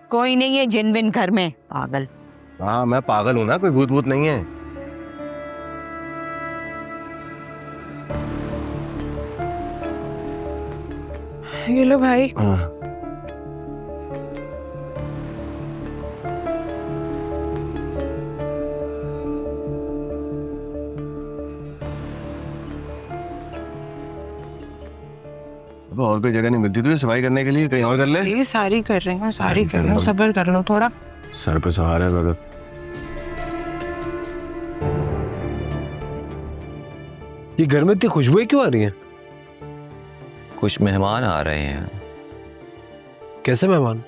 कोई नहीं है जिन बिन घर में, पागल। हाँ मैं पागल हूँ ना, कोई भूत भूत नहीं है। ये लो भाई। और कोई जगह नहीं मिलती तुझे सफाई करने के लिए? कहीं और कर ले। ये सारी कर रही हूँ, सारी कर रही हूँ, सब्र कर लो थोड़ा। सर पे सवार है भगत। ये घर में इतनी खुशबुएं क्यों आ रही हैं? कुछ मेहमान आ रहे हैं। कैसे मेहमान?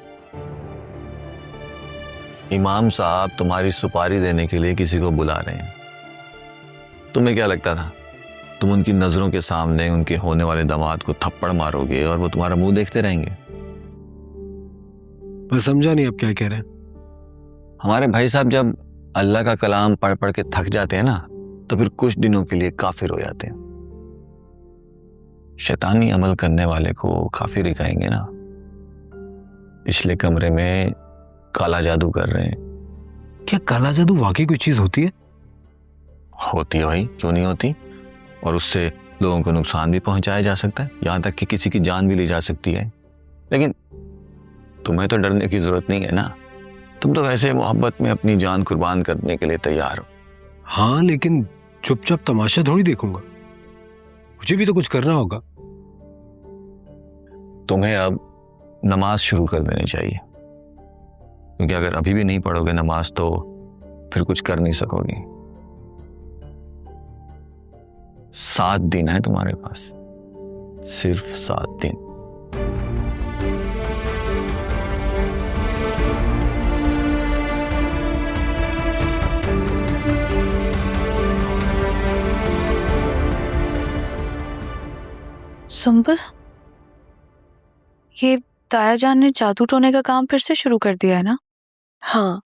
इमाम साहब तुम्हारी सुपारी देने के लिए किसी को बुला रहे हैं। तुम्हें क्या लगता था तुम उनकी नजरों के सामने उनके होने वाले दामाद को थप्पड़ मारोगे और वो तुम्हारा मुंह देखते रहेंगे? मैं समझा नहीं आप क्या कह रहे हैं। हमारे भाई साहब जब अल्लाह का कलाम पढ़ पढ़ के थक जाते हैं ना, तो फिर कुछ दिनों के लिए काफिर हो जाते हैं। शैतानी अमल करने वाले को काफिर ही कहेंगे ना। पिछले कमरे में काला जादू कर रहे हैं। क्या काला जादू वाकई कोई चीज होती है? होती है भाई, क्यों नहीं होती। और उससे लोगों को नुकसान भी पहुंचाया जा सकता है, यहां तक कि किसी की जान भी ली जा सकती है। लेकिन तुम्हें तो डरने की जरूरत नहीं है ना। तुम तो वैसे मोहब्बत में अपनी जान कुर्बान करने के लिए तैयार हो। हाँ लेकिन चुपचाप तमाशा थोड़ी देखूंगा, मुझे भी तो कुछ करना होगा। तुम्हें अब नमाज शुरू कर देनी चाहिए, क्योंकि अगर अभी भी नहीं पढ़ोगे नमाज तो फिर कुछ कर नहीं सकोगे। 7 दिन है तुम्हारे पास, सिर्फ 7 दिन। संबल, ये ताया जान ने जादू टोने का काम फिर से शुरू कर दिया है ना? हाँ,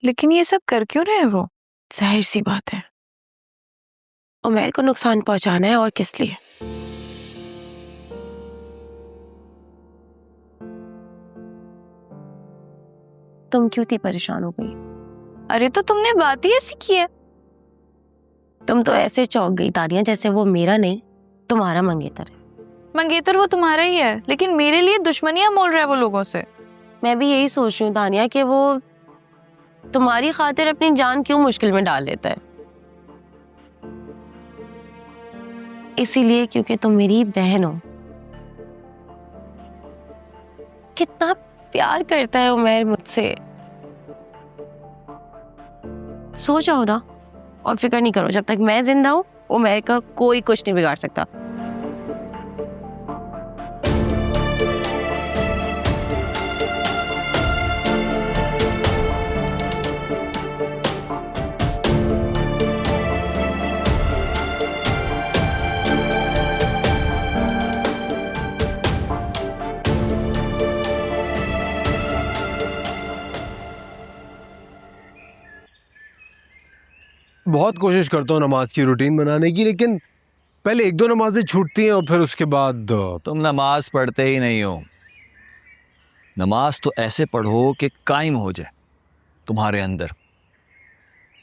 लेकिन ये सब कर क्यों रहे हैं वो? जाहिर सी बात है, उमैर को नुकसान पहुंचाना है, और किस लिए। तुम क्यों इतनी परेशान हो गई? अरे तो तुमने बात ही ऐसी की है। तुम तो ऐसे चौंक गई तानिया जैसे वो मेरा नहीं तुम्हारा मंगेतर है। मंगेतर वो तुम्हारा ही है, लेकिन मेरे लिए दुश्मनियां मोल रहा है वो लोगों से। मैं भी यही सोच रही हूँ तानिया कि वो तुम्हारी खातिर अपनी जान क्यों मुश्किल में डाल लेता है। इसीलिए क्योंकि तुम मेरी बहन हो। कितना प्यार करता है उमैर मुझसे। सो जाओ ना और फिक्र नहीं करो, जब तक मैं जिंदा हूं उमैर का कोई कुछ नहीं बिगाड़ सकता। बहुत कोशिश करता हूँ नमाज की रूटीन बनाने की, लेकिन पहले 1-2 नमाजें छूटती हैं और फिर उसके बाद तुम नमाज पढ़ते ही नहीं हो। नमाज तो ऐसे पढ़ो कि कायम हो जाए तुम्हारे अंदर,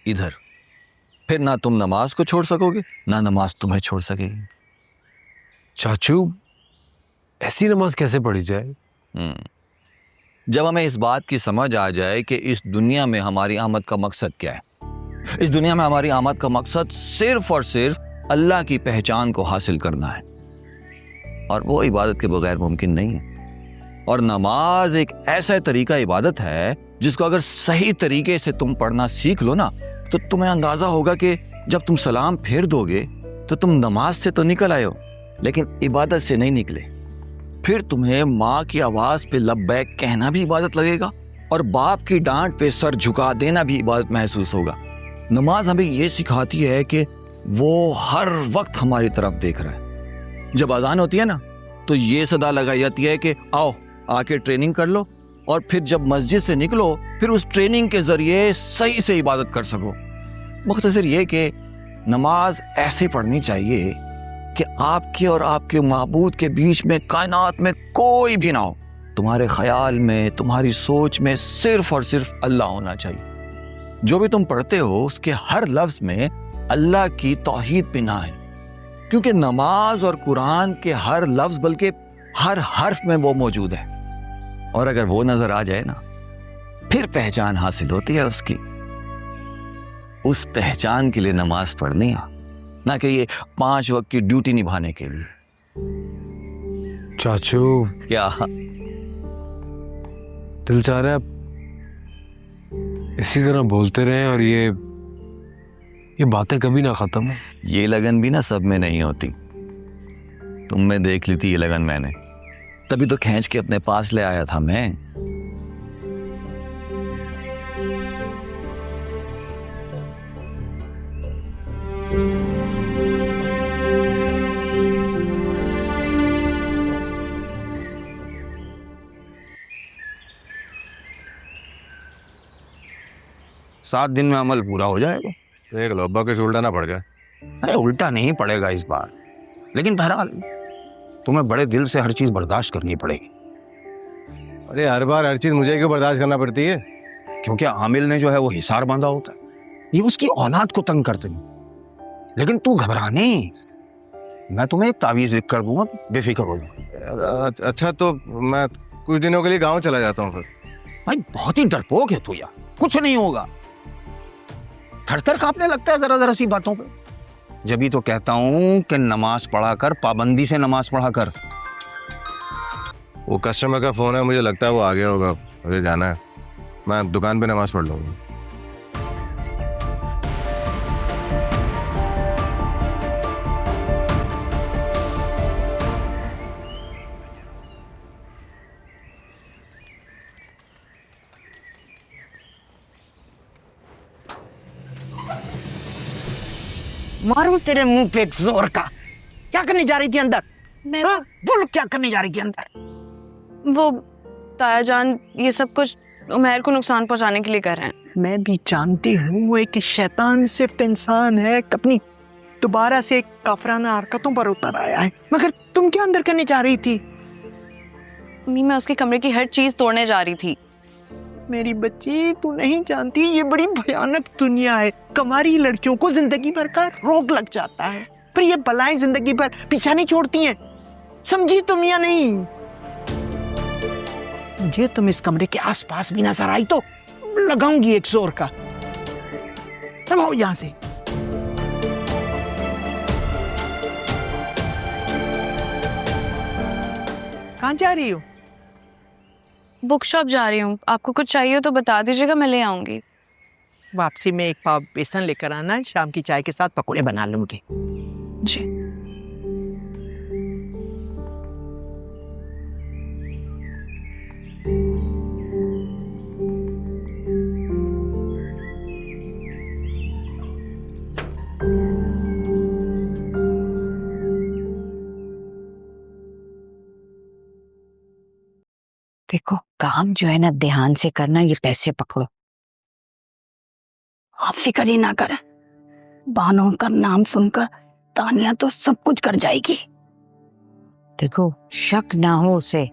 इधर। फिर ना तुम नमाज को छोड़ सकोगे, ना नमाज तुम्हें छोड़ सकेगी। चाचू ऐसी नमाज कैसे पढ़ी जाए? जब हमें इस बात की समझ आ जाए कि इस दुनिया में हमारी आमद का मकसद क्या है। इस दुनिया में हमारी आमद का मकसद सिर्फ और सिर्फ अल्लाह की पहचान को हासिल करना है, और वो इबादत के बगैर मुमकिन नहीं है। और नमाज एक ऐसा तरीका इबादत है जिसको अगर सही तरीके से तुम पढ़ना सीख लो ना, तो तुम्हें अंदाजा होगा कि जब तुम सलाम फेर दोगे तो तुम नमाज से तो निकल आए हो, लेकिन इबादत से नहीं निकले। फिर तुम्हें माँ की आवाज पे लब्बैक कहना भी इबादत लगेगा, और बाप की डांट पे सर झुका देना भी इबादत महसूस होगा। नमाज हमें ये सिखाती है कि वो हर वक्त हमारी तरफ देख रहा है। जब अजान होती है ना, तो ये सदा लगाई जाती है कि आओ आके ट्रेनिंग कर लो, और फिर जब मस्जिद से निकलो फिर उस ट्रेनिंग के जरिए सही से इबादत कर सको। मुख्तसर ये कि नमाज ऐसे पढ़नी चाहिए कि आपके और आपके माबूद के बीच में कायनात में कोई भी ना हो, तुम्हारे ख्याल में, तुम्हारी सोच में सिर्फ और सिर्फ अल्लाह होना चाहिए। जो भी तुम पढ़ते हो उसके हर लफ्ज में अल्लाह की तौहीद बिना है, क्योंकि नमाज और कुरान के हर लफ्ज बल्कि हर हर्फ में वो मौजूद है। और अगर वो नजर आ जाए ना, फिर पहचान हासिल होती है उसकी। उस पहचान के लिए नमाज पढ़नी है, ना कि ये 5 वक्त की ड्यूटी निभाने के लिए। चाचू क्या दिल चाह रहा है इसी तरह बोलते रहें और ये बातें कभी ना खत्म हो। ये लगन भी ना सब में नहीं होती। तुम में देख ली थी ये लगन मैंने, तभी तो खींच के अपने पास ले आया था मैं। सात दिन में अमल पूरा हो जाएगा। देख लो अब्बा के उल्टा ना पड़ जाए। अरे उल्टा नहीं पड़ेगा इस बार, लेकिन बहरहाल तुम्हें बड़े दिल से हर चीज बर्दाश्त करनी पड़ेगी। अरे हर बार हर चीज मुझे क्यों बर्दाश्त करना पड़ती है? क्योंकि आमिल ने जो है वो हिसार बांधा होता है, ये उसकी औलाद को तंग करते हैं। लेकिन तू घबरा नहीं, मैं तुम्हें एक तावीज लिख कर दूंगा, बेफिक्र हो जाओ। अच्छा तो मैं कुछ दिनों के लिए गांव चला जाता हूँ फिर। भाई बहुत ही डरपोक है तू यार, कुछ नहीं होगा। थर-थर कांपने लगता है जरा जरा सी बातों पे। जब ही तो कहता हूं कि नमाज पढ़ा कर, पाबंदी से नमाज पढ़ा कर। वो कस्टमर का फोन है, मुझे लगता है वो आ गया होगा, मुझे जाना है। मैं दुकान पे नमाज पढ़ लूंगा। मारूं तेरे मुंह पे एक जोर का। क्या करने जा रही थी अंदर? मैं हाँ? बोल क्या करने जा रही थी अंदर? वो ताया जान ये सब कुछ उमैर को नुकसान पहुंचाने के लिए कर रहे हैं। मैं भी जानती हूँ वो एक शैतान सिर्फ इंसान है, अपनी दोबारा से काफराना हरकतों पर उतर आया है। मगर तुम क्या अंदर करने जा रही थी? मम्मी मैं उसके कमरे की हर चीज तोड़ने जा रही थी। मेरी बच्ची तू नहीं जानती ये बड़ी भयानक दुनिया है। कमारी लड़कियों को जिंदगी भर का रोग लग जाता है, पर ये बलाएं जिंदगी भर पीछा नहीं छोड़ती हैं। समझी तुम या नहीं? मुझे तुम इस कमरे के आसपास भी नजर आई तो लगाऊंगी एक जोर का। अब आओ यहां से। कहां जा रही हो? बुक शॉप जा रही हूँ, आपको कुछ चाहिए हो तो बता दीजिएगा, मैं ले आऊंगी। वापसी में एक पाव बेसन लेकर आना, शाम की चाय के साथ पकौड़े बना लूंगी। जी। देखो काम जो है ना ध्यान से करना, ये पैसे पकड़ो। आप फिक्र ही ना करें, बानों का नाम सुनकर तानिया तो सब कुछ कर जाएगी। देखो शक ना हो उसे।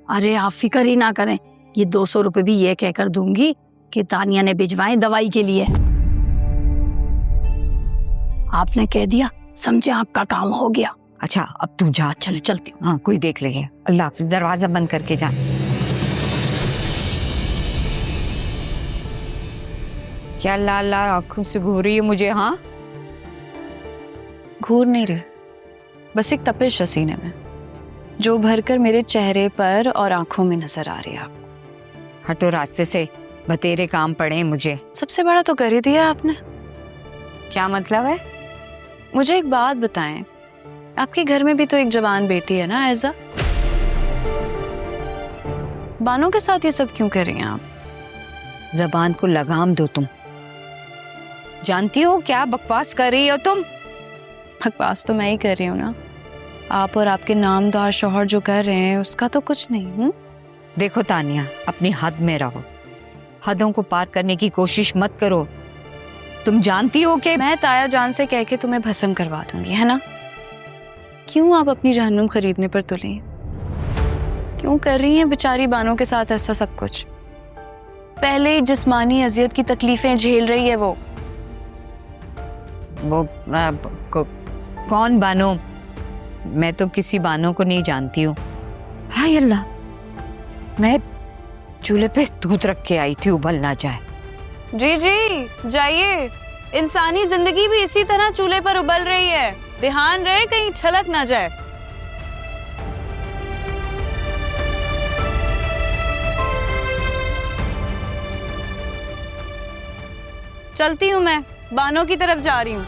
अरे आप फिक्र ही ना करें, ये 200 रुपए भी ये कहकर दूंगी कि तानिया ने भिजवाए दवाई के लिए। आपने कह दिया, समझे आपका काम हो गया। अच्छा अब तू जा, चले चलती हूँ। हाँ कोई देख लेगा। अल्लाह हाफिज़, दरवाजा बंद करके जा। क्या लाल लाल आंखों से घूर रही है मुझे? हाँ घूर नहीं रही, बस एक तपिश है सीने में जो भरकर मेरे चेहरे पर और आंखों में नजर आ रही है आपको। हटो रास्ते से, बतेरे काम पड़े हैं मुझे। सबसे बड़ा तो कर ही दिया आपने। क्या मतलब है? मुझे एक बात बताएं, आपके घर में भी तो एक जवान बेटी है ना ऐज़ा? बानों के साथ ये सब क्यों कर रही हैं आप? जबान को लगाम दो तुम। जानती हो क्या बकवास कर रही हो तुम? बकवास तो मैं ही कर रही हूँ ना, आप और आपके नामदार शौहर जो कर रहे हैं उसका तो कुछ नहीं हूँ। देखो तानिया, अपनी हद में रहो, हदों को पार करने की कोशिश मत करो। तुम जानती हो कि मैं ताया जान से कह के तुम्हें भस्म करवा दूंगी, है ना? क्यों आप अपनी जहन्नुम खरीदने पर तुली? क्यों कर रही हैं बेचारी बानो के साथ ऐसा सब कुछ? पहले ही जिस्मानी अजियत की तकलीफें झेल रही है वो। कौन बानो? मैं तो किसी बानो को नहीं जानती हूँ। हाय अल्लाह, मैं चूल्हे पे दूध रख के आई थी, उबल ना जाए। जी जी जाइए, इंसानी जिंदगी भी इसी तरह चूल्हे पर उबल रही है, ध्यान रहे कहीं छलक ना जाए। चलती हूँ मैं, बानो की तरफ जा रही हूँ।